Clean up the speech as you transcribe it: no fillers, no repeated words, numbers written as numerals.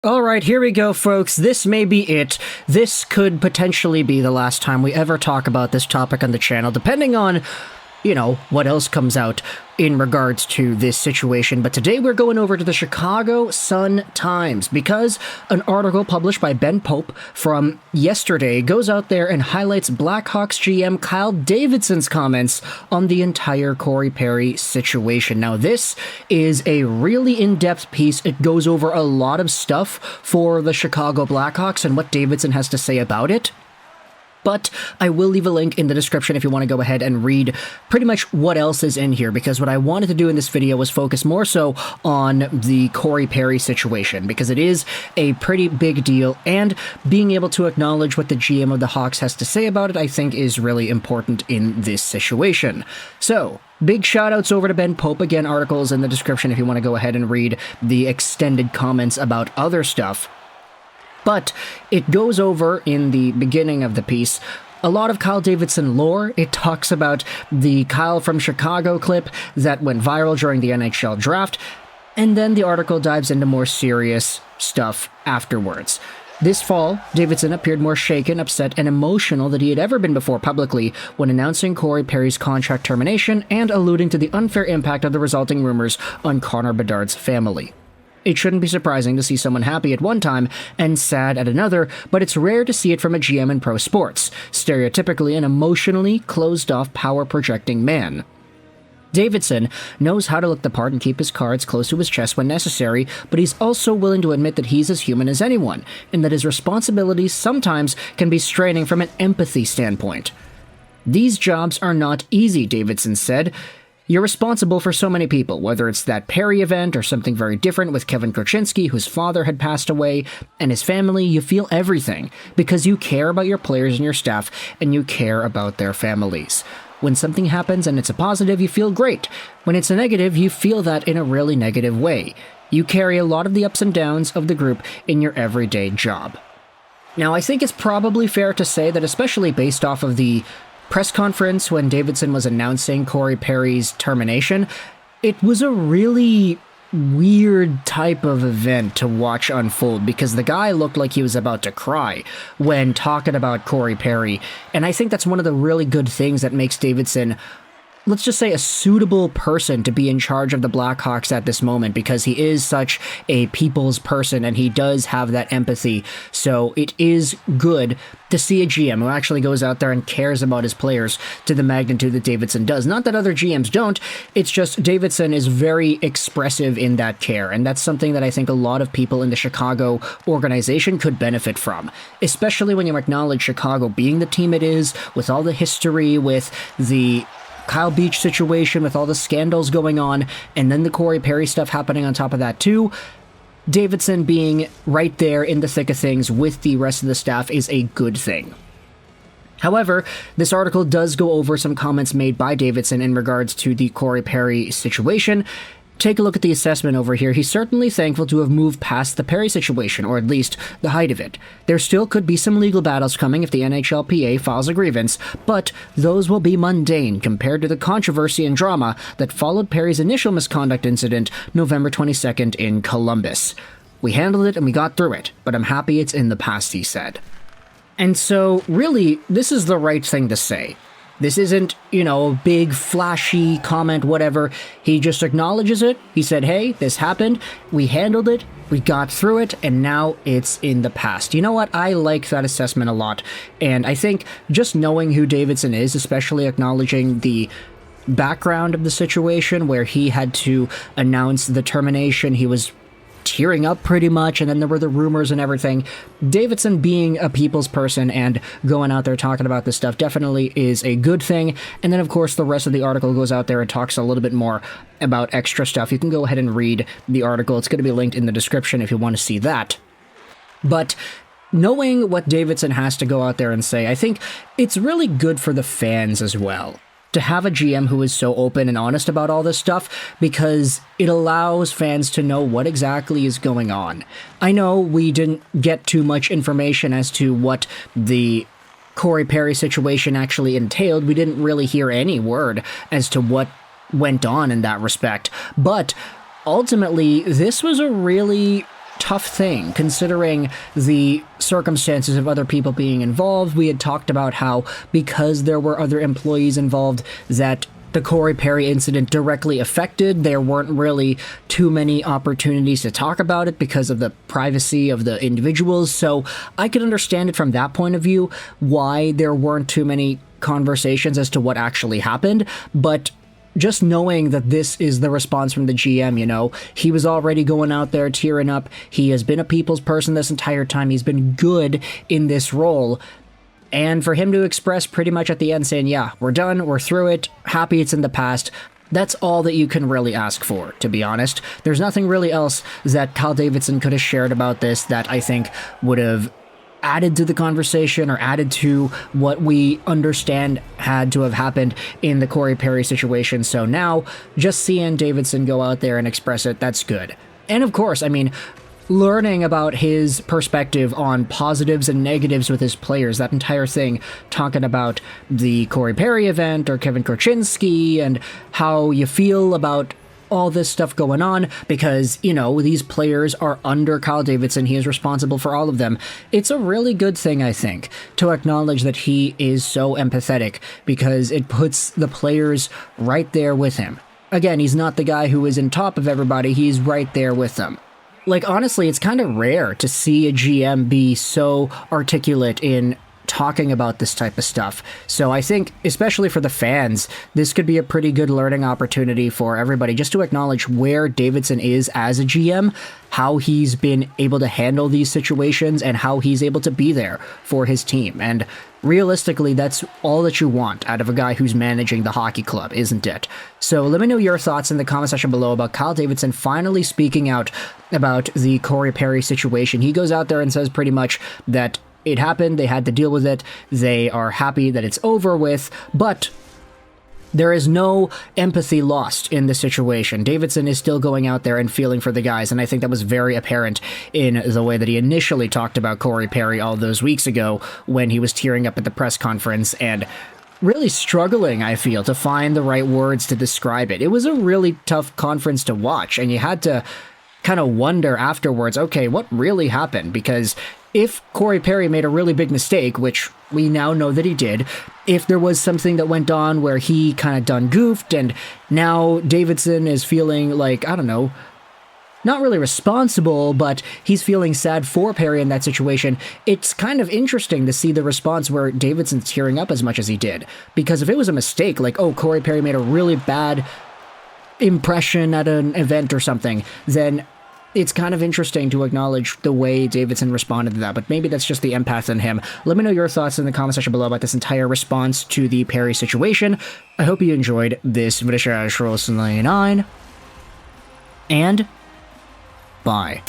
Alright, here we go, folks. This may be it. This could potentially be the last time we ever talk about this topic on the channel, depending on, what else comes out in regards to this situation. But today we're going over to the Chicago Sun-Times because an article published by Ben Pope from yesterday goes out there and highlights Blackhawks GM Kyle Davidson's comments on the entire Corey Perry situation. Now, this is a really in-depth piece. It goes over a lot of stuff for the Chicago Blackhawks and what Davidson has to say about it. But I will leave a link in the description if you want to go ahead and read pretty much what else is in here, because what I wanted to do in this video was focus more so on the Corey Perry situation, because it is a pretty big deal, and being able to acknowledge what the GM of the Hawks has to say about it, I think, is really important in this situation. So, big shout-outs over to Ben Pope. Again, articles in the description if you want to go ahead and read the extended comments about other stuff. But it goes over, in the beginning of the piece, a lot of Kyle Davidson lore. It talks about the Kyle from Chicago clip that went viral during the NHL Draft, and then the article dives into more serious stuff afterwards. This fall, Davidson appeared more shaken, upset, and emotional than he had ever been before publicly when announcing Corey Perry's contract termination and alluding to the unfair impact of the resulting rumors on Connor Bedard's family. It shouldn't be surprising to see someone happy at one time and sad at another, but it's rare to see it from a GM in pro sports, stereotypically an emotionally closed-off, power-projecting man. Davidson knows how to look the part and keep his cards close to his chest when necessary, but he's also willing to admit that he's as human as anyone, and that his responsibilities sometimes can be straining from an empathy standpoint. "These jobs are not easy," Davidson said. "You're responsible for so many people, whether it's that Perry event or something very different with Kevin Korchinski, whose father had passed away, and his family. You feel everything, because you care about your players and your staff, and you care about their families. When something happens and it's a positive, you feel great. When it's a negative, you feel that in a really negative way. You carry a lot of the ups and downs of the group in your everyday job." Now, I think it's probably fair to say that, especially based off of the press conference when Davidson was announcing Corey Perry's termination, it was a really weird type of event to watch unfold, because the guy looked like he was about to cry when talking about Corey Perry, and I think that's one of the really good things that makes Davidson, let's just say, a suitable person to be in charge of the Blackhawks at this moment, because he is such a people's person and he does have that empathy. So it is good to see a GM who actually goes out there and cares about his players to the magnitude that Davidson does. Not that other GMs don't, it's just Davidson is very expressive in that care, and that's something that I think a lot of people in the Chicago organization could benefit from, especially when you acknowledge Chicago being the team it is, with all the history, with the Kyle Beach situation, with all the scandals going on, and then the Corey Perry stuff happening on top of that too. Davidson being right there in the thick of things with the rest of the staff is a good thing. However, this article does go over some comments made by Davidson in regards to the Corey Perry situation. Take a look at the assessment over here. He's certainly thankful to have moved past the Perry situation, or at least the height of it. There still could be some legal battles coming if the NHLPA files a grievance, but those will be mundane compared to the controversy and drama that followed Perry's initial misconduct incident November 22nd in Columbus. "We handled it and we got through it, but I'm happy it's in the past," he said. And so, really, this is the right thing to say. This isn't, a big, flashy comment, whatever. He just acknowledges it. He said, hey, this happened. We handled it. We got through it. And now it's in the past. You know what? I like that assessment a lot. And I think just knowing who Davidson is, especially acknowledging the background of the situation where he had to announce the termination, he was tearing up pretty much, and then there were the rumors and everything. Davidson being a people's person and going out there talking about this stuff definitely is a good thing. And then, of course, the rest of the article goes out there and talks a little bit more about extra stuff. You can go ahead and read the article. It's going to be linked in the description if you want to see that. But knowing what Davidson has to go out there and say, I think it's really good for the fans as well to have a GM who is so open and honest about all this stuff, because it allows fans to know what exactly is going on. I know we didn't get too much information as to what the Corey Perry situation actually entailed. We didn't really hear any word as to what went on in that respect. But ultimately, this was a really tough thing, considering the circumstances of other people being involved. We had talked about how, because there were other employees involved, that the Corey Perry incident directly affected. There weren't really too many opportunities to talk about it because of the privacy of the individuals, so I could understand it from that point of view, why there weren't too many conversations as to what actually happened, but just knowing that this is the response from the GM, you know, he was already going out there tearing up. He has been a people's person this entire time. He's been good in this role. And for him to express pretty much at the end saying, yeah, we're done, we're through it, happy it's in the past, that's all that you can really ask for, to be honest. There's nothing really else that Kyle Davidson could have shared about this that I think would have added to the conversation or added to what we understand had to have happened in the Corey Perry situation. So now, just seeing Davidson go out there and express it, that's good. And of course, I mean, learning about his perspective on positives and negatives with his players, that entire thing, talking about the Corey Perry event or Kevin Korchinski and how you feel about all this stuff going on, because, you know, these players are under Kyle Davidson. He is responsible for all of them. It's a really good thing, I think, to acknowledge that he is so empathetic, because it puts the players right there with him. Again, he's not the guy who is on top of everybody. He's right there with them. Like, honestly, it's kind of rare to see a GM be so articulate in talking about this type of stuff. So I think, especially for the fans, this could be a pretty good learning opportunity for everybody, just to acknowledge where Davidson is as a GM, how he's been able to handle these situations, and how he's able to be there for his team. And realistically, that's all that you want out of a guy who's managing the hockey club, isn't it? So let me know your thoughts in the comment section below about Kyle Davidson finally speaking out about the Corey Perry situation. He goes out there and says pretty much that it happened, they had to deal with it, they are happy that it's over with, but there is no empathy lost in the situation. Davidson is still going out there and feeling for the guys, and I think that was very apparent in the way that he initially talked about Corey Perry all those weeks ago when he was tearing up at the press conference and really struggling, I feel, to find the right words to describe it. It was a really tough conference to watch, and you had to kind of wonder afterwards, okay, what really happened? Because if Corey Perry made a really big mistake, which we now know that he did, if there was something that went on where he kind of done goofed and now Davidson is feeling like, I don't know, not really responsible, but he's feeling sad for Perry in that situation, it's kind of interesting to see the response where Davidson's tearing up as much as he did. Because if it was a mistake, like, oh, Corey Perry made a really bad impression at an event or something, then it's kind of interesting to acknowledge the way Davidson responded to that, but maybe that's just the empath in him. Let me know your thoughts in the comment section below about this entire response to the Perry situation. I hope you enjoyed this video, and bye.